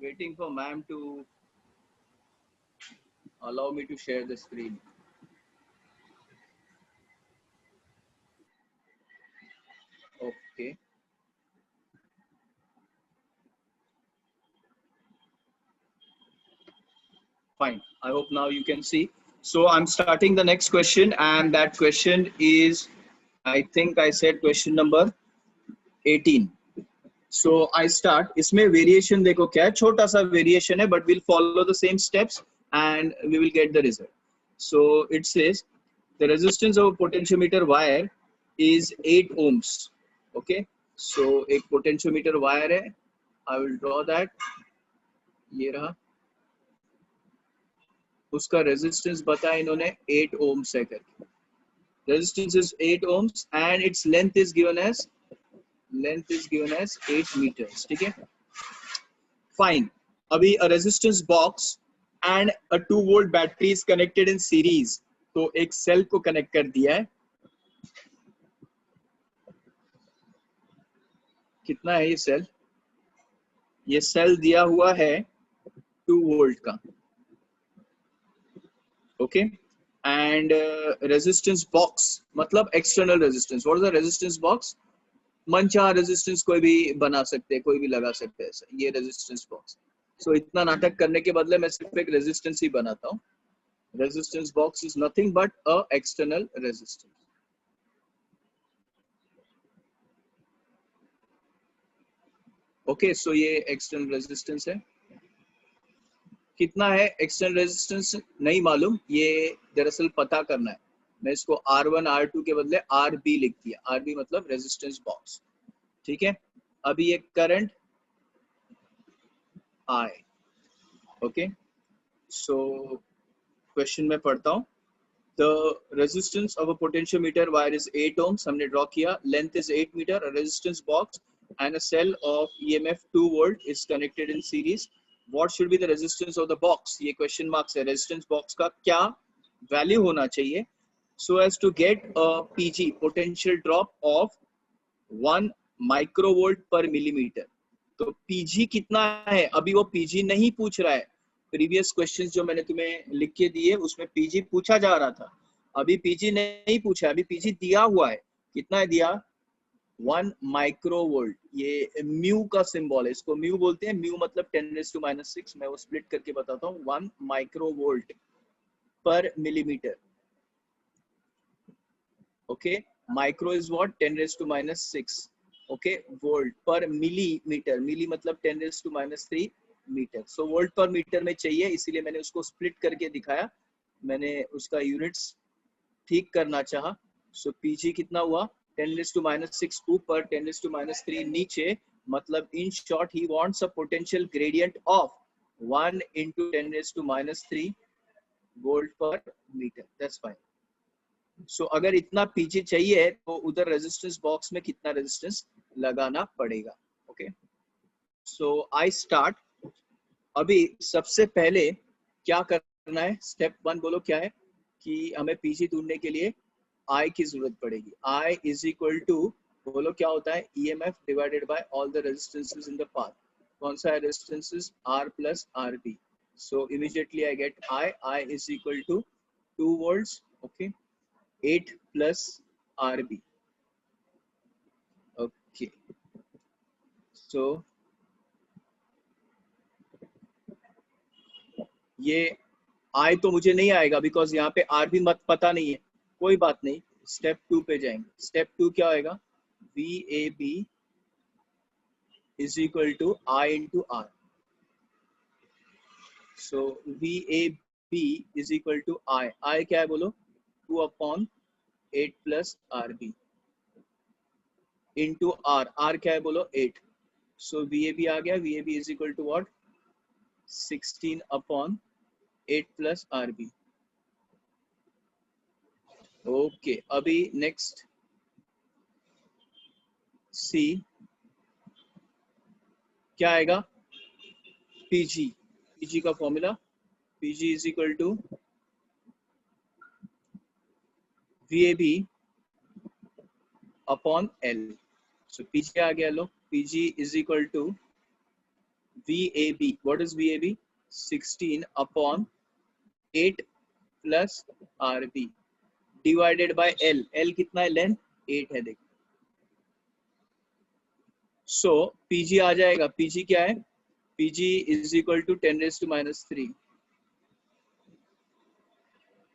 waiting for ma'am to allow me to share the screen. Okay. Fine. I hope now you can see. So I'm starting the next question, and that question is, I think I said question number 18. So I start. इसमें variation देखो क्या है, छोटा सा variation है, but we'll follow the same steps and we will get the result. So it says the resistance of a potentiometer wire is 8 ohms. Okay. So एक potentiometer wire है. I will draw that. ये रहा. उसका resistance बताया इन्होंने 8 ohms है करके. Resistance is 8 ohms and its length is given as 8 meters. ठीक है. Fine. अभी a resistance box and a 2 volt battery is connected in series. तो एक सेल को कनेक्ट कर दिया है. कितना है ये सेल? ये सेल दिया हुआ है 2 वोल्ट का. ओके. एंड रेजिस्टेंस बॉक्स मतलब external resistance. What is the resistance box? मनचाहा रेजिस्टेंस कोई भी बना सकते हैं, कोई भी लगा सकते हैं ऐसा. ये रेजिस्टेंस बॉक्स. सो इतना नाटक करने के बदले मैं सिर्फ एक रेजिस्टेंस ही बनाता हूँ. Resistance box is nothing but a external resistance. Okay. So ये एक्सटर्नल रेजिस्टेंस है. कितना है एक्सटर्नल रेजिस्टेंस नहीं मालूम, ये दरअसल पता करना है. मैं इसको R1 R2 के बदले RB लिख दिया. RB मतलब रेजिस्टेंस बॉक्स. ठीक है. अभी ये current I. Okay. So question में पढ़ता हूँ. The resistance of a potentiometer wire is 8 ohms. हमने ड्रॉ किया. Length is 8 meter. A resistance box and a cell of EMF 2 volt is connected in series. What should be the resistance of the box? ये question marks है. Resistance box का क्या value होना चाहिए so as to get a PG potential drop of 1 microvolt per millimeter. तो PG कितना है? अभी वो PG नहीं पूछ रहा है. प्रीवियस क्वेश्चंस जो मैंने तुम्हें लिख के दिए उसमें PG पूछा जा रहा था. अभी PG नहीं पूछा. अभी PG दिया हुआ है. कितना है दिया? 1 माइक्रोवोल्ट. ये म्यू का सिंबल है. इसको म्यू बोलते हैं. म्यू मतलब 10⁻⁶. मैं वो स्प्लिट करके बताता हूँ. 1 माइक्रोवोल्ट पर millimetre. Okay. Micro is what? 10⁻⁶. Okay. Volt पर मिलीमीटर. मिली मतलब 10⁻³ मीटर. सो वोल्ट पर मीटर में चाहिए, इसीलिए मैंने उसको स्प्लिट करके दिखाया. मैंने उसका यूनिट्स ठीक करना चाहा. सो पीजी कितना हुआ? 10⁻⁶ ऊपर, 10⁻³ नीचे. मतलब in short he wants a potential gradient of 1 × 10⁻³ volt per metre. That's fine. So अगर इतना पीजी चाहिए तो उधर रेजिस्टेंस बॉक्स में कितना रेजिस्टेंस लगाना पड़ेगा. ओके. So I start. अभी सबसे पहले क्या करना है? स्टेप 1 बोलो क्या है? कि हमें पीजी ढूंढने के लिए I की जरूरत पड़ेगी. I is equal to, बोलो क्या होता है? EMF divided by all the resistances in the path. कौन सा है resistances? R plus RB. So immediately I get I is equal to 2 volts. Okay. 8 plus RB. Okay. So ये I तो मुझे नहीं आएगा बिकॉज यहाँ पे RB मत पता नहीं है. कोई बात नहीं. स्टेप 2 पे जाएंगे. स्टेप 2 क्या होएगा? VAB is equal to I into R. So VAB is equal to I. I क्या है बोलो? 2/8 plus RB into R. R क्या है बोलो? 8. So VAB आ गया. VAB is equal to what? 16/8 plus RB. Okay. अभी नेक्स्ट सी क्या आएगा? PG. PG का formula PG is equal to VAB upon L. So PG आ गया. लो. PG is equal to VAB, what is VAB? 16 upon 8 plus RB divided by L. L कितना है? Length 8 है देखो. So PG आ जाएगा. PG क्या है? PG is equal to 10 raised to minus 3.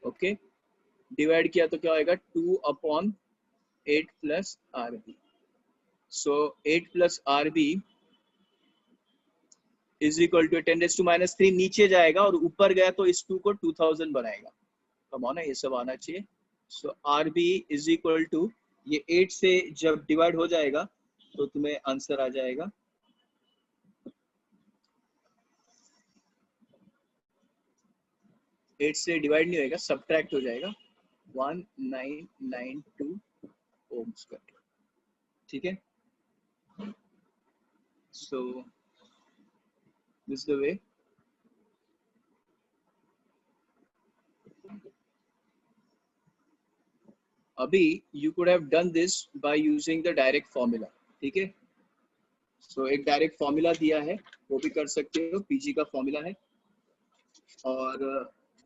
Okay, divide किया तो क्या होएगा? 2 upon 8 plus RB. So 8 plus RB is equal to 10 raised to minus 3. नीचे जाएगा और ऊपर गया तो इस 2 को 2000 बनाएगा. कम ऑन है, ये सब आना चाहिए. So RB is equal to, ये 8 से जब डिवाइड हो जाएगा तो तुम्हें आंसर आ जाएगा 8 से डिवाइड नहीं होएगा, सब्ट्रैक्ट हो जाएगा 1992 ओम्स का. ठीक है, सो दिस द वे. अभी you could have done this by using the direct formula. ठीक है, सो एक डायरेक्ट फॉर्मूला दिया है, वो भी कर सकते हो. पीजी का फॉर्मूला है और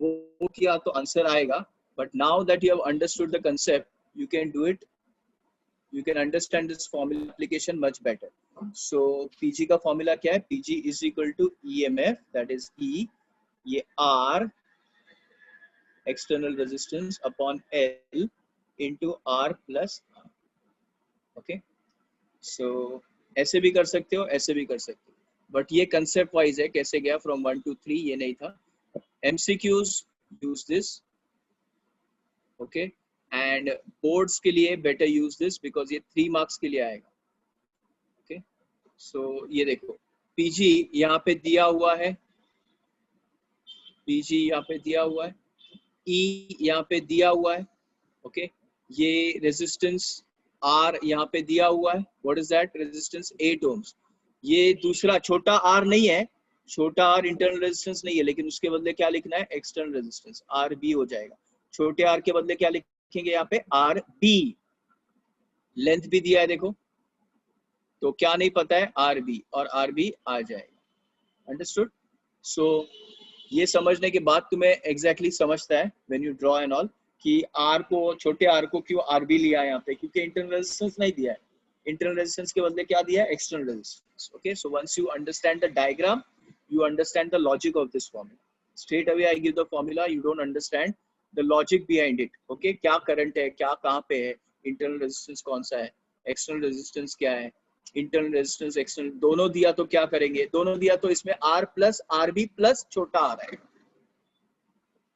वो किया तो आंसर आएगा. But now that you have understood the concept, you can do it, you can understand this formula application much better. So PG का formula क्या है? PG is equal to EMF, that is E, ये R external resistance upon L into R plus R. Okay, so ऐसे भी कर सकते हो, ऐसे भी कर सकते हो, बट ये concept wise है. कैसे गया from 1 to 3 ये नहीं था. MCQs use this. Okay, and boards के लिए बेटर यूज दिस बिकॉज ये 3 मार्क्स के लिए आएगा. ओके, सो ये देखो पीजी यहाँ पे दिया हुआ है, पीजी यहाँ पे दिया हुआ है, ई यहाँ पे दिया हुआ है. ओके, ये रेजिस्टेंस आर यहाँ पे दिया हुआ है. What is that? Resistance 8 ohms. ये दूसरा छोटा आर नहीं है, छोटा आर इंटरनल रेजिस्टेंस नहीं है, लेकिन उसके बदले क्या लिखना है? एक्सटर्नल रेजिस्टेंस आर बी हो जाएगा. छोटे आर के बदले क्या लिखेंगे यहाँ पे? R B. लेंथ भी दिया है देखो, तो क्या नहीं पता है? आर बी, और आर बी आ जाएगा. अंडरस्टूड? सो ये समझने के बाद तुम्हें एग्जैक्टली समझता है when you draw and all कि आर को, छोटे आर को क्यों आर बी लिया है यहाँ पे, क्योंकि इंटरनल रेजिस्टेंस नहीं दिया है. इंटरनल रेजिस्टेंस के बदले क्या दिया है? External resistance. Okay, so once you understand the diagram, you understand the logic of this formula. Straight away I give the formula, you don't understand the logic behind it. Okay, क्या current है, क्या कहाँ पे है, internal resistance कौन सा है, external resistance क्या है, इंटरनल रेजिस्टेंस एक्सटर्नल दोनों दिया तो क्या करेंगे? दोनों दिया तो इसमें R plus R B plus छोटा आर आएगा.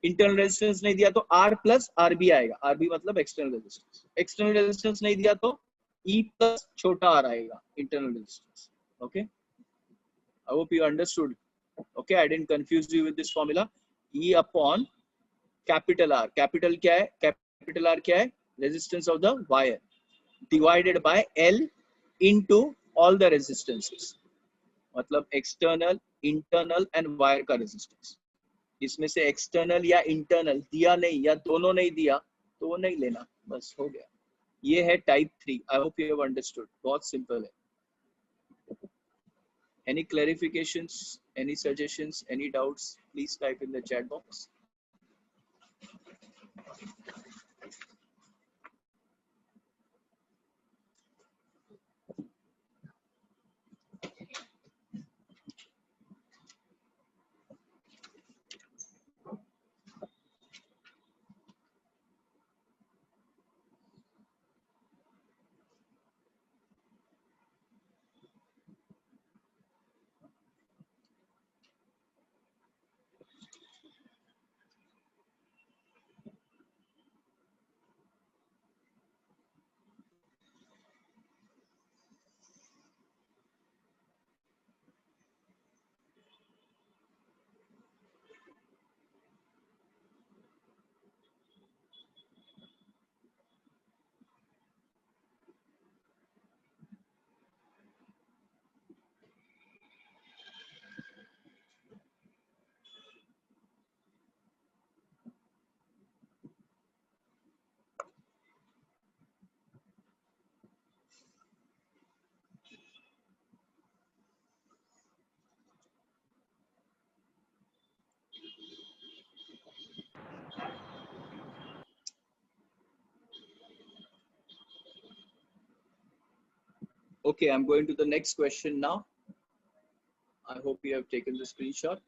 इंटरनल रेजिस्टेंस नहीं दिया तो R प्लस आर बी आएगा. आर बी मतलब एक्सटर्नल रेजिस्टेंस. एक्सटर्नल रेजिस्टेंस नहीं दिया तो E प्लस छोटा आर आएगा, internal resistance. Okay, I hope you understood. Okay, I didn't confuse you with this formula. E upon capital R. Capital क्या है? Capital R क्या है? Resistance of the wire divided by L into all the resistances. मतलब external, internal and wire का resistance. इसमें से external या internal दिया नहीं या दोनों नहीं दिया तो वो नहीं लेना, बस हो गया. ये है type 3. I hope you have understood. बहुत simple है. Any clarifications, any suggestions, any doubts, please type in the chat box. Okay, I'm going to the next question now. I hope you have taken the screenshot.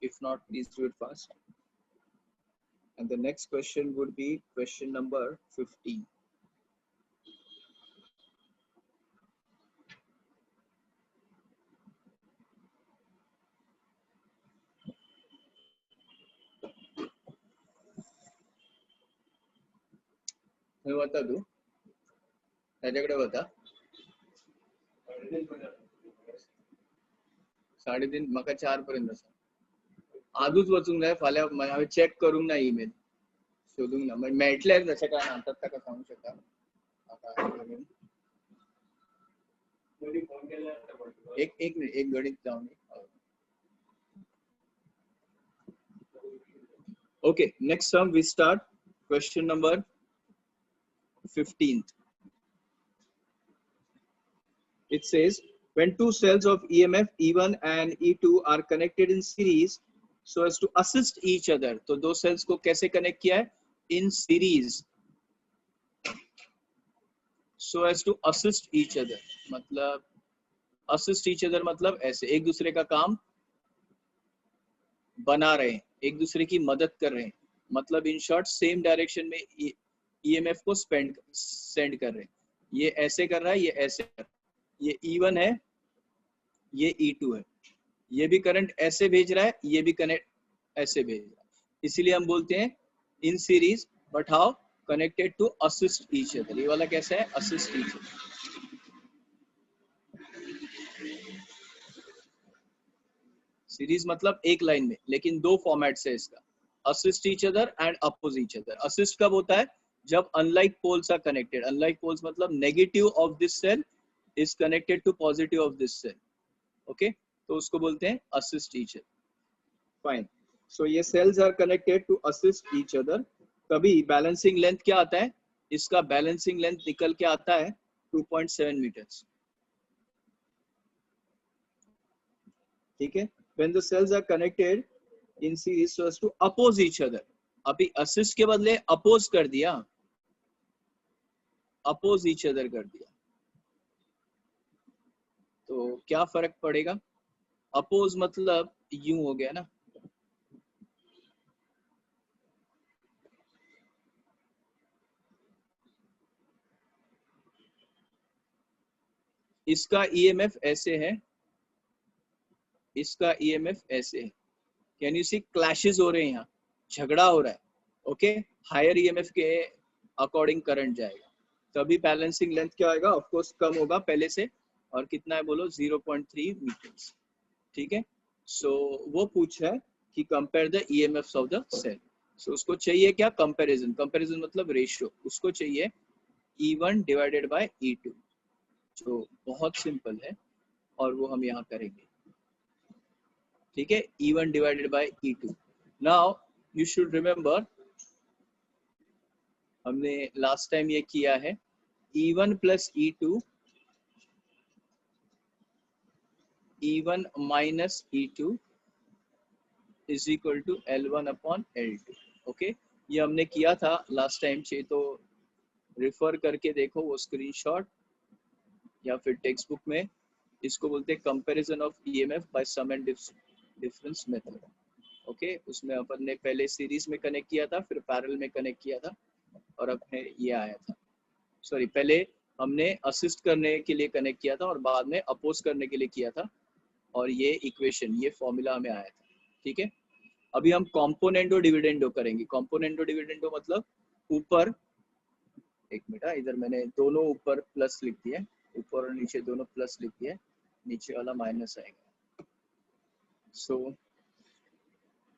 If not, please do it fast. And the next question would be question number 15. मैं बता दूं त्याच्याकडे बता 3:30 म्हाका 4 पर्यंत आसा आजूच वचूंक जाय फाल्यां हांवें चेक करूंक ना ईमेल शोधूंक ना मेळटले तशें काय ना ताका सांगू शकता एक मिनिट एक गणित जावन okay next sum we start question number 15th. It says when two cells of EMF E1 and E2 are connected in series so as to assist each other. तो दो cells को कैसे connect किया है? In series so as to assist each other. मतलब assist each other मतलब ऐसे एक दूसरे का काम बना रहे हैं, एक दूसरे की मदद कर रहे हैं, मतलब इन शॉर्ट सेम डायरेक्शन में EMF को सेंड कर रहे हैं. ये ऐसे कर रहा है, ये ऐसे कर रहा है. ये E1 है, ये E2 है. ये भी करंट ऐसे भेज रहा है, ये भी कनेक्ट ऐसे भेज रहा है. इसीलिए हम बोलते हैं in series but how connected to assist each other. ये वाला कैसा है? Assist each other. सीरीज मतलब एक लाइन में, लेकिन दो फॉर्मेट है इसका, assist each other and oppose each other. Assist कब होता है? जब unlike poles are connected. Unlike poles मतलब negative of this cell is connected to positive of this cell. Okay, तो उसको बोलते हैं assist each other. Fine. So ये cells are connected to assist each other. कभी बैलेंसिंग लेंथ क्या आता है? इसका बैलेंसिंग लेंथ निकल के आता है 2.7 मीटर्स. ठीक है. When the cells are connected in series so as to oppose each other. अभी assist के बदले oppose कर दिया, oppose each other कर दिया, तो क्या फर्क पड़ेगा? oppose मतलब यूं हो गया ना, इसका EMF ऐसे है, इसका EMF ऐसे है. कैन यू सी क्लैशेस हो रहे हैं, यहाँ झगड़ा हो रहा है. ओके, हायर EMF के अकॉर्डिंग करंट जाएगा, तभी बैलेंसिंग लेंथ क्या आएगा? ऑफ कोर्स कम होगा पहले से. और कितना है बोलो? 0.3 मीटर्स. ठीक है. सो वो पूछा है कि compare the EMFs of the cell. So उसको चाहिए क्या? कंपैरिजन. कंपैरिजन मतलब रेशियो. उसको चाहिए E1 डिवाइडेड बाय E2, जो बहुत सिंपल है और वो हम यहाँ करेंगे. ठीक है, E1 divided by E2. Now you should remember, हमने लास्ट टाइम ये किया है, E1 plus E2, E1 minus E2 is equal to L1 upon L2. Okay, ये हमने किया था लास्ट टाइम. चाहिए तो रिफर करके देखो वो स्क्रीनशॉट या फिर टेक्स्ट बुक में. इसको बोलते हैं comparison of EMF by sum and difference method. Okay, उसमें अपन ने पहले सीरीज में कनेक्ट किया था, फिर पैरेलल में कनेक्ट किया था, और अपने ये आया था. सॉरी, पहले हमने असिस्ट करने के लिए कनेक्ट किया था और बाद में अपोज करने के लिए किया था, और ये इक्वेशन, ये फॉर्मूला में आया था. ठीक है. अभी हम कॉम्पोनेंटो डिविडेंडो करेंगे. कॉम्पोनेंटो डिविडेंडो मतलब ऊपर, एक मिनट, इधर मैंने दोनों ऊपर प्लस लिख दिया, ऊपर और नीचे दोनों प्लस लिख दिया, नीचे वाला माइनस आएगा. सो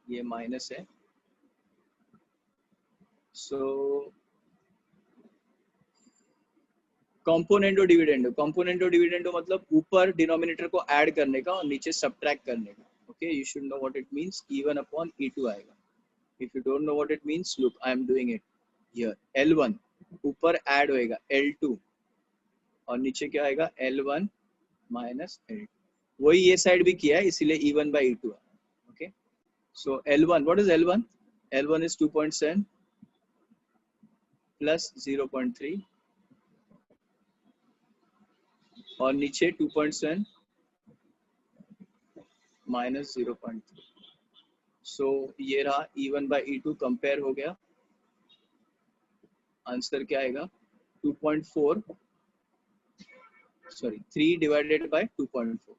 ये माइनस है. सो कॉम्पोनेंटो डिविडेंडो. कॉम्पोनेंटो डिविडेंडो मतलब ऊपर डिनोमिनेटर को ऐड करने का और नीचे सब्ट्रैक्ट करने का. Okay, you should know what it means. E1 upon E2 आएगा. If you don't know what it means, look, I am doing it here. L1 ऊपर ऐड होएगा L2 और नीचे क्या आएगा? L1 minus L2. वही ये साइड भी किया है, इसीलिए E1 by E2. Okay, so L1, what is L1? L1 is 2.7 plus 0.3 और नीचे 2.7 माइनस 0.3। सो ये रहा E1 बाई E2 कंपेयर हो गया। आंसर क्या आएगा 2.4 सॉरी 3 डिवाइडेड बाय 2.4।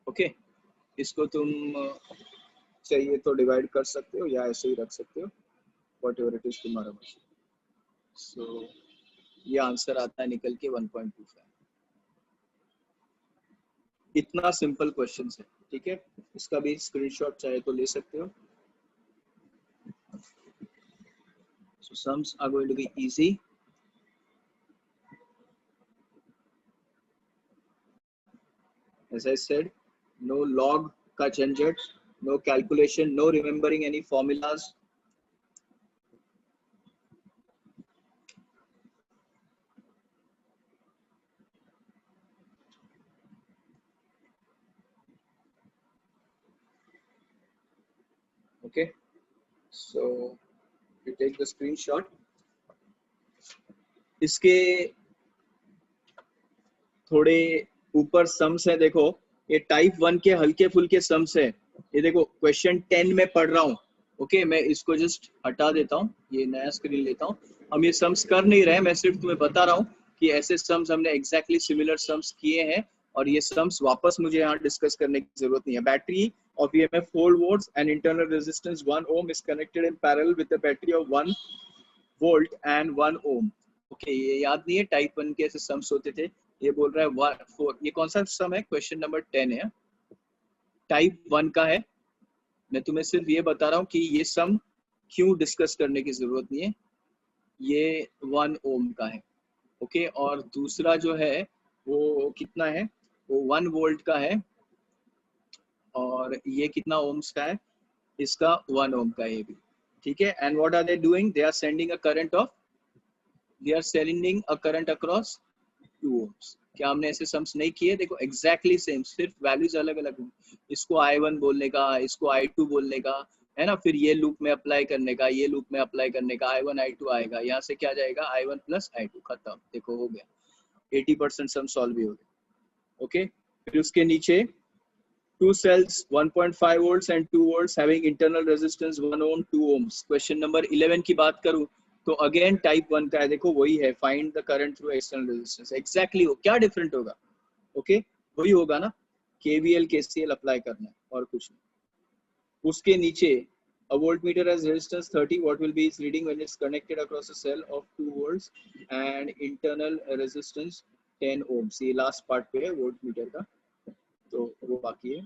ओके इसको तुम चाहिए तो डिवाइड कर सकते हो या ऐसे ही रख सकते हो, वॉट एवर इट इज तुम्हारा मशीन। सो ये आंसर आता है निकल के 1.25। इतना सिंपल क्वेश्चन है, ठीक है। इसका भी स्क्रीनशॉट चाहे तो ले सकते हो। So sums are going to be easy. As I said, no log ka jhanjat, no calculation, no remembering any formulas. Okay, so you take the screenshot. इसके थोड़े ऊपर सम्स है, देखो ये टाइप 1 के हल्के फुल्के सम्स है। ये देखो क्वेश्चन 10 में पढ़ रहा हूँ। ओके मैं इसको जस्ट हटा देता हूँ, ये नया स्क्रीन लेता हूँ। हम ये सम्स कर नहीं रहे, मैं सिर्फ तुम्हें बता रहा हूँ कि ऐसे सम्स हमने एग्जैक्टली सिमिलर सम्स किए हैं और ये सम्स वापस मुझे यहाँ डिस्कस करने की जरूरत नहीं है। Battery of EMF 4 volts and internal resistance 1 ohm is connected in parallel with a battery of 1 volt and 1 ohm. Okay ये याद नहीं है टाइप 1 के ऐसे सम्स होते थे। ये बोल रहा है 4, ये कौन सा सम है, क्वेश्चन नंबर 10 है, टाइप 1 का है। मैं तुम्हें सिर्फ ये बता रहा हूँ कि ये सम क्यों डिस्कस करने की जरूरत नहीं है। ये 1 ओम का है। ओके और दूसरा जो है वो कितना है, वो 1 वोल्ट का है और ये कितना ओम्स का है, इसका 1 ओम का ये भी, ठीक है। And what are they doing, they are sending a current of, they are sending a current across 2 ohms. क्या हमने ऐसे सम्स नहीं किए, देखो एग्जैक्टली सेम, सिर्फ वैल्यूज अलग अलग होंगी। इसको I1 बोलने का, इसको I2 बोलने का, है ना। फिर ये लूप में अप्लाई करने का, ये लूप में अप्लाई करने का, I1 I2 आएगा, यहाँ से क्या जाएगा I1 प्लस I2, खत्म। देखो हो गया, 80% सम सॉल्व भी हो गया। ओके फिर उसके नीचे 2 cells 1.5 volts and 2 volts having internal resistance 1 ohm 2 ohms। Question number 11 की बात करूं तो अगेन टाइप 1 का है, देखो वही है, find the current through external resistance. Exactly हो, क्या डिफरेंट होगा, ओके वही होगा ना, KVL KCL अप्लाई करना है और कुछ नहीं। उसके नीचे a voltmeter has resistance 30, what will be its reading when it's connected across a cell of 2 volts and internal resistance 10 ohms। ये लास्ट पार्ट पे है वोल्टमीटर का, तो वो बाकी है।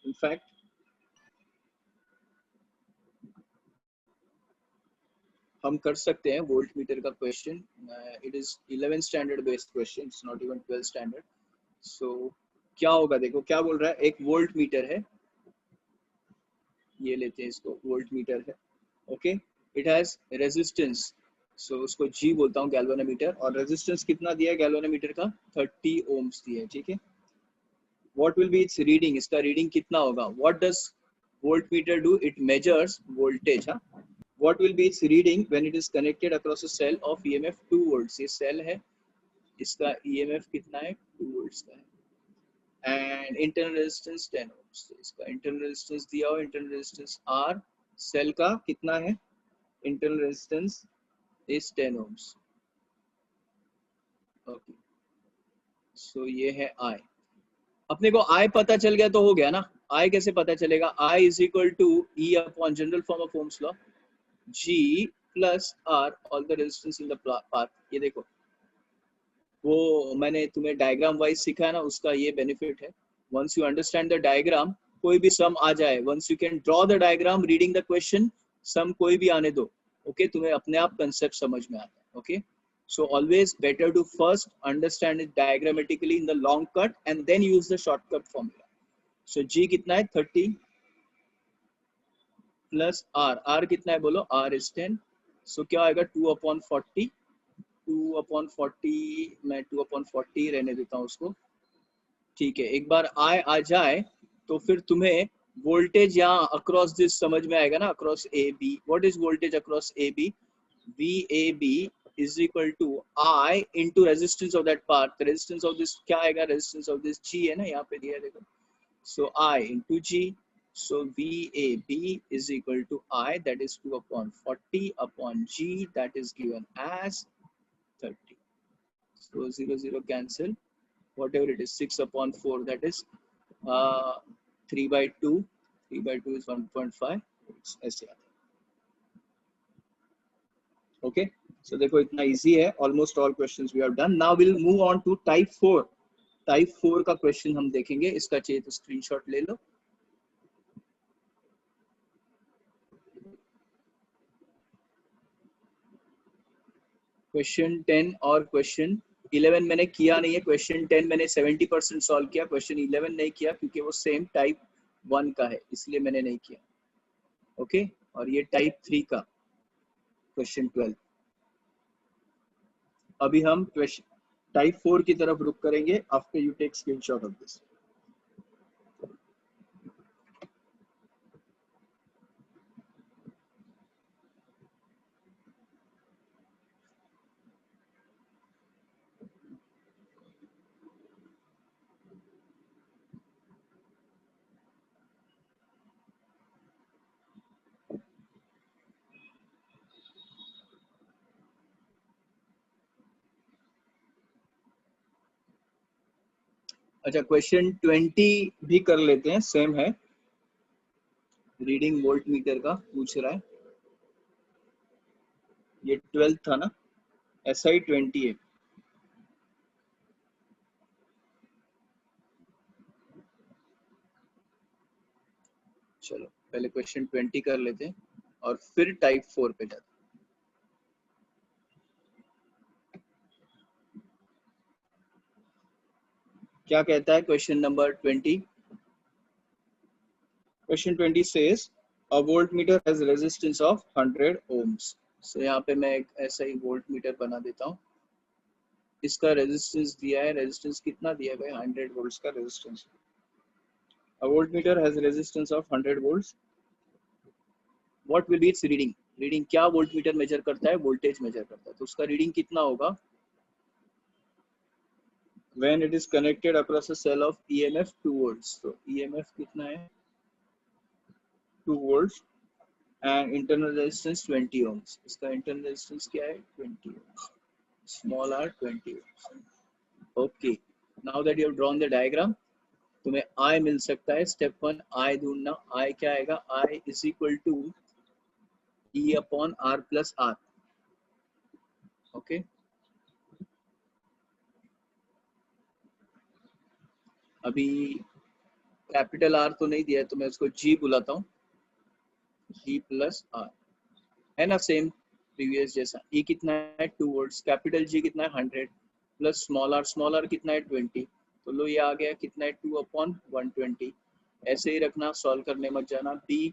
इनफैक्ट हम कर सकते हैं वोल्ट मीटर का question, it is 11 standard based question, it's not even 12 standard. So क्या होगा, देखो क्या बोल रहा है, एक वोल्ट मीटर है, ये लेते हैं इसको, वोल्ट मीटर है। ओके इट हैज रेजिस्टेंस, सो उसको G बोलता हूँ गैल्वेनोमीटर, और रेजिस्टेंस कितना दिया है गैल्वेनोमीटर का 30 ओम्स दिया है, ठीक है। What will be it's reading, इसका रीडिंग कितना होगा, what does volt meter do, it measures voltage. हाँ what will be its reading when it is connected across a cell of EMF 2 volts। ये सेल है, इसका EMF कितना है 2 volts का है, and internal resistance 10 ohms। इसका internal resistance दिया हो, internal resistance R, सेल का कितना है, internal resistance is 10 ohms। okay so ये है I। अपने को I पता चल गया तो हो गया ना। I कैसे पता चलेगा, I is equal to E upon general form of Ohm's law, G plus R all the resistance in the path। ये देखो वो मैंने तुम्हें डायग्राम वाइज सिखाया ना, उसका ये बेनिफिट है। Once you understand the diagram, कोई भी सम आ जाए, once you can draw the diagram reading the question, sum कोई भी आने दो, ओके तुम्हें अपने आप कंसेप्ट समझ में आता है। Okay so always better to first understand it diagrammatically in the long cut and then use the shortcut formula. So G कितना है 30 प्लस R कितना है बोलो, R is 10, सो क्या आएगा 2/40, 2/40 मैं 2/40 रहने देता हूँ उसको, ठीक है, एक बार आई आ जाए तो फिर तुम्हें वोल्टेज यहाँ अक्रॉस दिस समझ में आएगा ना, across A B. What is voltage across A B? V A B is equal to I into resistance of that part. Resistance of this क्या आएगा? रेजिस्टेंस ऑफ दिस जी है ना, यहाँ पे दिया है देखो. So I into G. So VAB is equal to I, that is 2 upon 40 upon G, that is given as 30. So 0 0 cancel. Whatever it is, 6 upon 4, that is 3 by 2. 3 by 2 is 1.5. ऐसे आता है. Okay, so देखो इतना easy है. Almost all questions we have done. Now we'll move on to type 4. Type 4 का question हम देखेंगे. इसका चाहिए तो screenshot ले लो. क्वेश्चन 10 और क्वेश्चन 11 मैंने किया नहीं है. क्वेश्चन 10 मैंने 70% सॉल्व किया. क्वेश्चन 11 नहीं किया क्योंकि वो सेम टाइप 1 का है, इसलिए मैंने नहीं किया. ओके, और ये टाइप 3 का क्वेश्चन 12. अभी हम क्वेश्चन टाइप 4 की तरफ रुक करेंगे after you take screenshot of this. अच्छा, क्वेश्चन 20 भी कर लेते हैं, सेम है. रीडिंग वोल्ट मीटर का पूछ रहा है. ये 12 था ना, ऐसा ही 20 है. चलो पहले क्वेश्चन 20 कर लेते हैं और फिर टाइप 4 पे जाते हैं. क्या कहता है question number 20? Question 20 says a voltmeter has resistance of 100 ohms. So यहाँ पे मैं एक ऐसा ही वोल्टमीटर बना देता हूँ. इसका रेजिस्टेंस दिया है. रेजिस्टेंस कितना दिया है भाई? 100 वोल्ट्स का resistance. A voltmeter has resistance of 100 volts. What will be its reading? Reading क्या वोल्टमीटर मेजर करता है? वोल्टेज मेजर करता है. तो उसका रीडिंग कितना होगा when it is connected across a cell of EMF 2 volts? तो EMF कितना है? 2 volts and internal resistance 20 ohms. इसका internal resistance क्या है? 20 ohms. Small r 20 ohms. Okay. Now that you have drawn the diagram, तुम्हें I मिल सकता है. Step 1 I ढूंढना. I क्या आएगा? I is equal to E upon R plus R. Okay. अभी कैपिटल R तो नहीं दिया है तो मैं उसको G बुलाता हूँ. G plus R है ना, सेम प्रीवियस जैसा. E कितना है? 2 वोल्ट्स. कैपिटल G कितना है? 100 प्लस स्मॉल r कितना है? 20. तो लो ये आ गया कितना है? 2 अपॉन 120. ऐसे ही रखना, सॉल्व करने मत जाना. B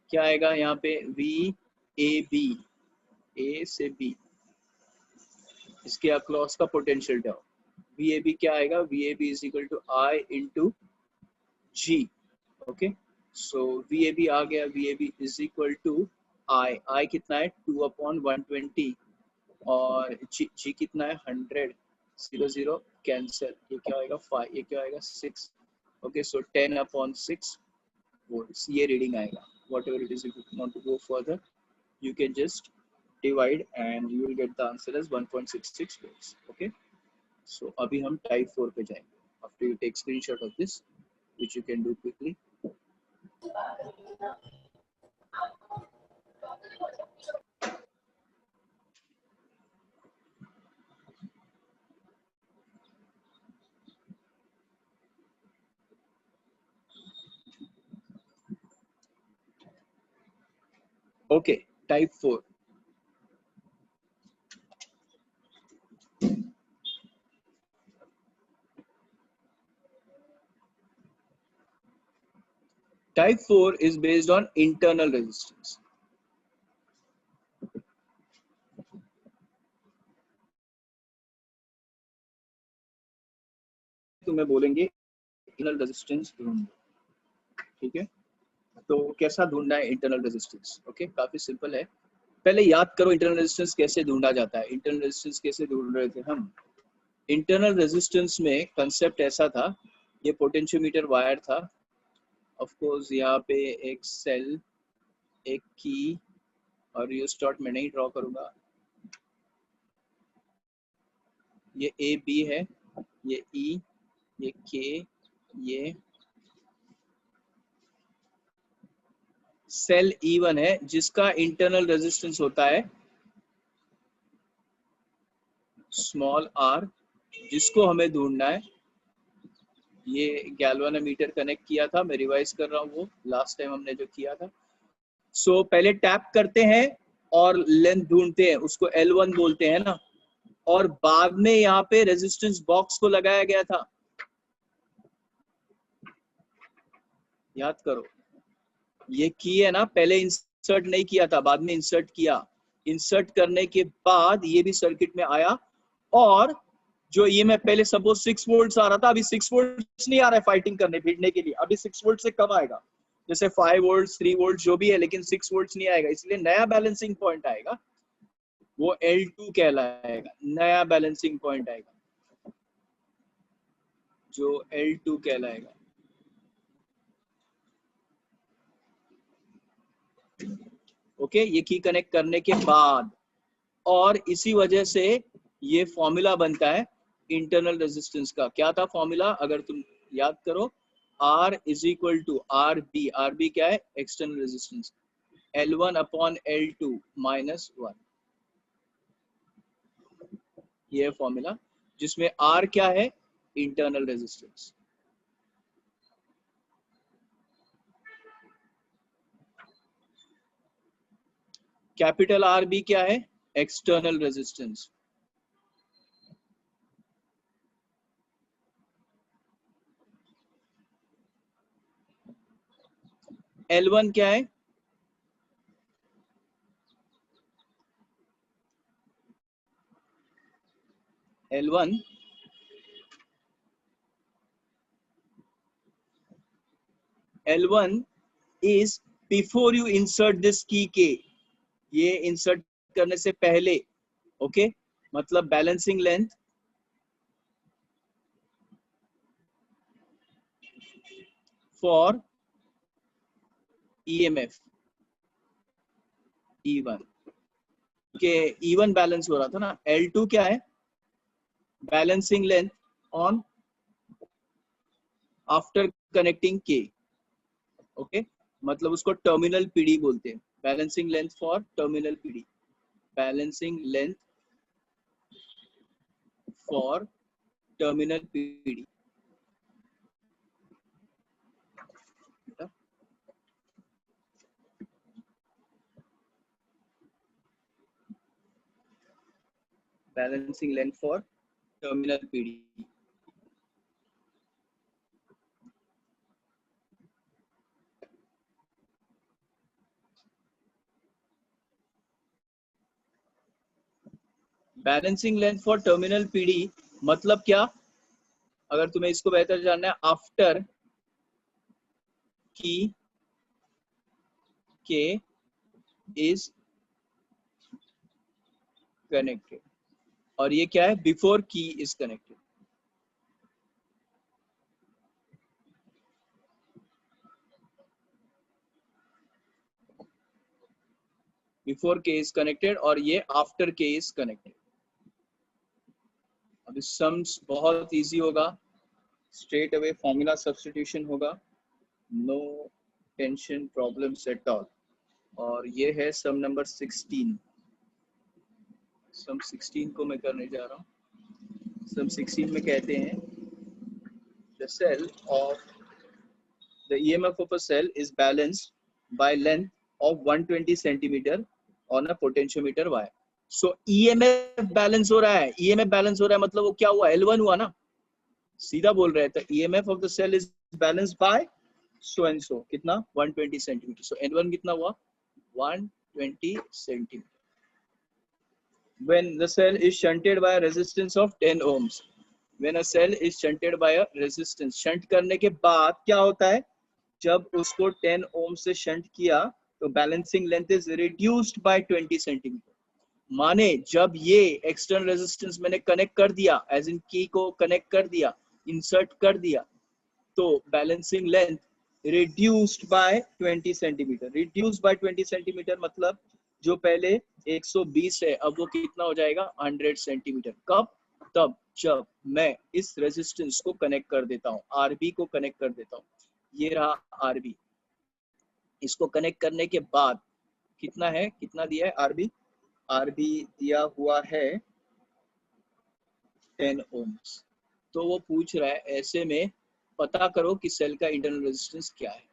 क्या आएगा यहाँ पे? VAB, A से B, इसके अक्रॉस का पोटेंशियल डाउ. VAB क्या आएगा? VAB is equal to I into G. Okay, so VAB आ गया. VAB is equal to I कितना है? 2 अपॉन 120 और G कितना है? 100. 0 0 कैंसिल. ये क्या आएगा? 5. ये क्या आएगा? 6. ओके, सो 10 अपॉन 6 volts ये रीडिंग आएगा. Whatever it is, if you want to go further, you can just divide and you will get the answer as 1.66 volts. Okay, so अभी हम type 4 पे जाएंगे. After you take screenshot of this, which you can do quickly. Okay, type 4. Type 4 is based on internal resistance. तुम्हें बोलेंगे internal resistance ढूंढ, ठीक है। तो कैसा ढूंढना है इंटरनल रेजिस्टेंस? ओके, काफी सिंपल है। पहले याद करो इंटरनल रेजिस्टेंस कैसे ढूंढा जाता है। इंटरनल रेजिस्टेंस कैसे ढूंढ रहे थे हम? इंटरनल रेजिस्टेंस में कंसेप्ट ऐसा था, ये पोटेंशियोमीटर वायर था, ऑफ कोर्स यहाँ पे एक सेल, एक की और रियोस्टेट में नहीं ड्रॉ करूंगा, ये ए बी है, ये ई, ये के, ये सेल E1 है जिसका इंटरनल रेजिस्टेंस होता है स्मॉल r, जिसको हमें ढूंढना है। ये गैल्वानोमीटर कनेक्ट किया था, मैं रिवाइज कर रहा हूँ वो लास्ट टाइम हमने जो किया था। सो पहले टैप करते हैं और लेंथ ढूंढते हैं, उसको L1 बोलते हैं ना, और बाद में यहाँ पे रेजिस्टेंस बॉक्स को लगाया गया था, याद करो। ये की है ना, पहले इंसर्ट नहीं किया था, बाद में इंसर्ट किया। इंसर्ट करने के बाद ये भी सर्किट में आया, और जो ये मैं पहले सपोज 6 वोल्ट आ रहा था, अभी 6 वोल्ट नहीं आ रहा है फाइटिंग करने, भिड़ने के लिए। अभी 6 वोल्ट से कम आएगा, जैसे 5 वोल्ट 3 वोल्ट जो भी है, लेकिन 6 वोल्ट नहीं आएगा, इसलिए नया बैलेंसिंग पॉइंट आएगा, वो L2 कहलाएगा। नया बैलेंसिंग पॉइंट आएगा जो L2 कहलाएगा। ओके, ये की कनेक्ट करने के बाद, और इसी वजह से ये फॉर्मूला बनता है इंटरनल रेजिस्टेंस का। क्या था फॉर्मूला, अगर तुम याद करो, R is equal to R B क्या है? External resistance, L1 upon L2 minus 1, ये है फॉर्मूला, जिसमें R क्या है? Internal resistance. कैपिटल R भी क्या है? External resistance. L1 क्या है? L1 is before you insert this key K, ये इंसर्ट करने से पहले, ओके, मतलब balancing length for EMF E1 के, E1 बैलेंस हो रहा था ना। L2 क्या है? Balancing length on after connecting K, okay, मतलब उसको टर्मिनल PD बोलते हैं। Balancing length for terminal PD, balancing length for terminal PD। Balancing length for terminal PD। Balancing length for terminal PD मतलब क्या? अगर तुम्हें इसको बेहतर जानना है, आफ्टर की के इज कनेक्टेड, और ये क्या है? Before key is connected. Before K is connected और ये आफ्टर के इज कनेक्टेड। अभी सम्स बहुत इजी होगा, स्ट्रेट अवे फॉर्मूला सब्स्टिट्यूशन होगा, no tension problems at all. और ये है सम नंबर 16। सम 16 को मैं करने जा रहा हूँ। सम 16 में कहते हैं the cell of the EMF of a cell is balanced by length of 120 centimeter on a potentiometer wire. So EMF balance हो रहा है, EMF बैलेंस हो रहा है मतलब वो क्या हुआ? L1 हुआ ना, सीधा बोल रहे थे। EMF of the cell is balanced by so and so, कितना? 120 centimeter. So L1 कितना हुआ? 120 centimeter. When the cell is shunted by a resistance of 10 ohms, when a cell is shunted by a resistance, shunt करने के बाद क्या होता है, जब उसको 10 ओम से शंट किया तो balancing length is reduced by 20 centimetre. माने जब ये एक्सटर्नल रेजिस्टेंस मैंने कनेक्ट कर दिया, एज इन की को कनेक्ट कर दिया, इंसर्ट कर दिया, तो balancing length reduced by 20 centimetre. Reduced by 20 centimetre मतलब जो पहले 120 है अब वो कितना हो जाएगा 100 सेंटीमीटर। कब? तब जब मैं इस रेजिस्टेंस को कनेक्ट कर देता हूँ, आरबी को कनेक्ट कर देता हूँ। ये रहा आरबी, इसको कनेक्ट करने के बाद कितना है, कितना दिया है आरबी, आरबी दिया हुआ है 10 ओम्स। तो वो पूछ रहा है ऐसे में पता करो कि सेल का इंटरनल रेजिस्टेंस क्या है।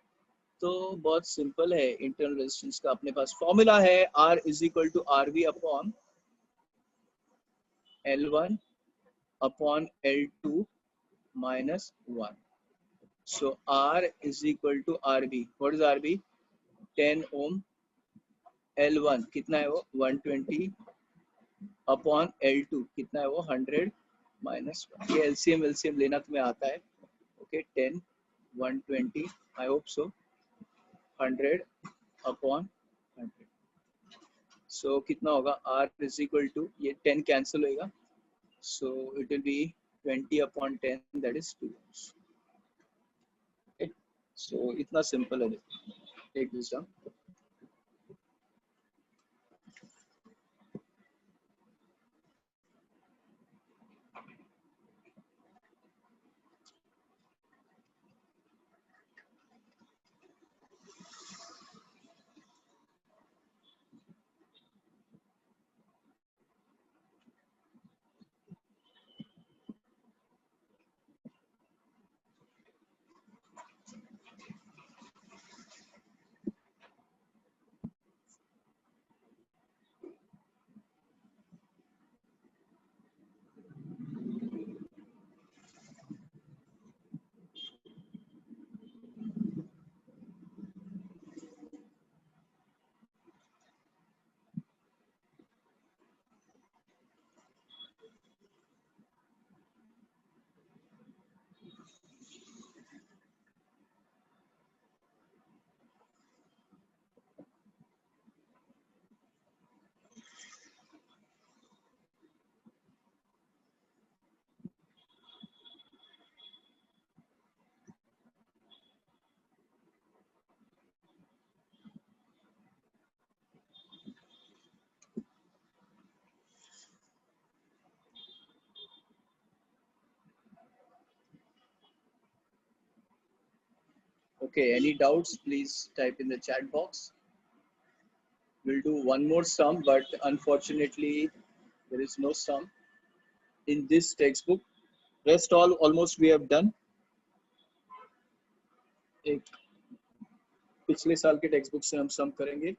तो बहुत सिंपल है, इंटरनल रेजिस्टेंस का अपने पास फॉर्मूला है R is equal to R V upon L1 upon L2 minus 1। So R is equal to R B, what is R B, 10 ohm, L1 कितना है वो 120 अपॉन L2 कितना है वो 100 माइनस 1। ये एलसीएम एलसीएम लेना तुम्हें आता है, okay 10 120 I hope so 100 upon 100। सो कितना होगा R इज इक्वल टू, ये 10 कैंसिल होएगा, so it will be 20 upon 10 that is 2। So इतना सिंपल है, take this down. Okay, any doubts please type in the chat box. We'll do one more sum, but unfortunately there is no sum in this textbook. Rest all almost we have done. एक पिछले साल के text book से हम सम करेंगे।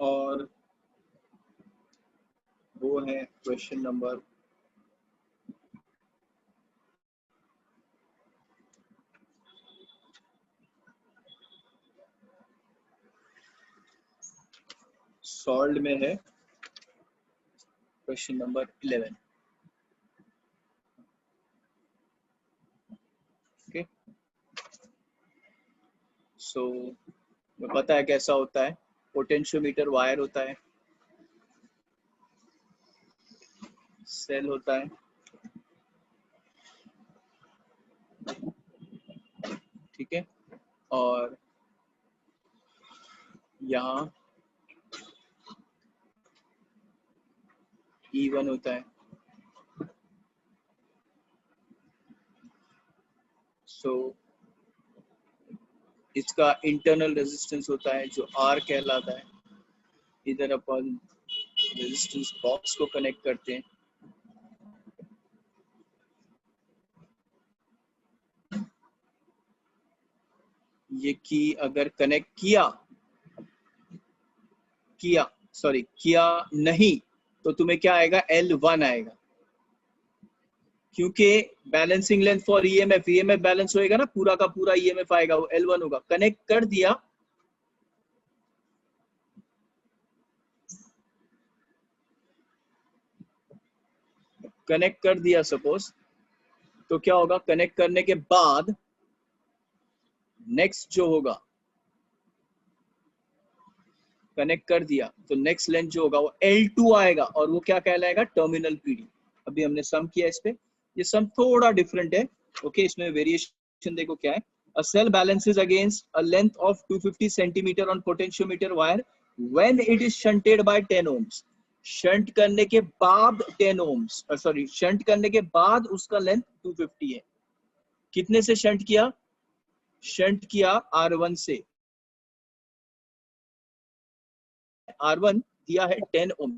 और वो है क्वेश्चन नंबर 11 में है, क्वेश्चन नंबर 11। ओके, सो पता है कैसा होता है, पोटेंशियोमीटर वायर होता है, सेल होता है, ठीक है, और यहाँ E1 होता है। सो इसका इंटरनल रेजिस्टेंस होता है जो R कहलाता है। इधर अपन रेजिस्टेंस बॉक्स को कनेक्ट करते हैं। ये की अगर कनेक्ट किया नहीं तो तुम्हें क्या आएगा, L1 आएगा, क्योंकि balancing length for EMF, EMF balance होएगा ना, पूरा का पूरा ईएमएफ आएगा, वो L1 होगा। कनेक्ट कर दिया, सपोज, तो क्या होगा, कनेक्ट करने के बाद नेक्स्ट जो होगा, कनेक्ट कर दिया तो नेक्स्ट लेंथ जो होगा वो L2 आएगा, और वो क्या कहलाएगा, टर्मिनल पीडी। अभी हमने सम किया इस पे, ये सम थोड़ा डिफरेंट है, ओके। इसमें वेरिएशन देखो क्या है। A cell balances against a length of 250 centimeter on potentiometer wire when it is shunted by 10 ohms. Shunt करने के बाद 10 ohms, शंट करने के बाद उसका लेंथ 250 है। कितने से शंट किया, शंट किया R1 से, R1 दिया है 10 ओम,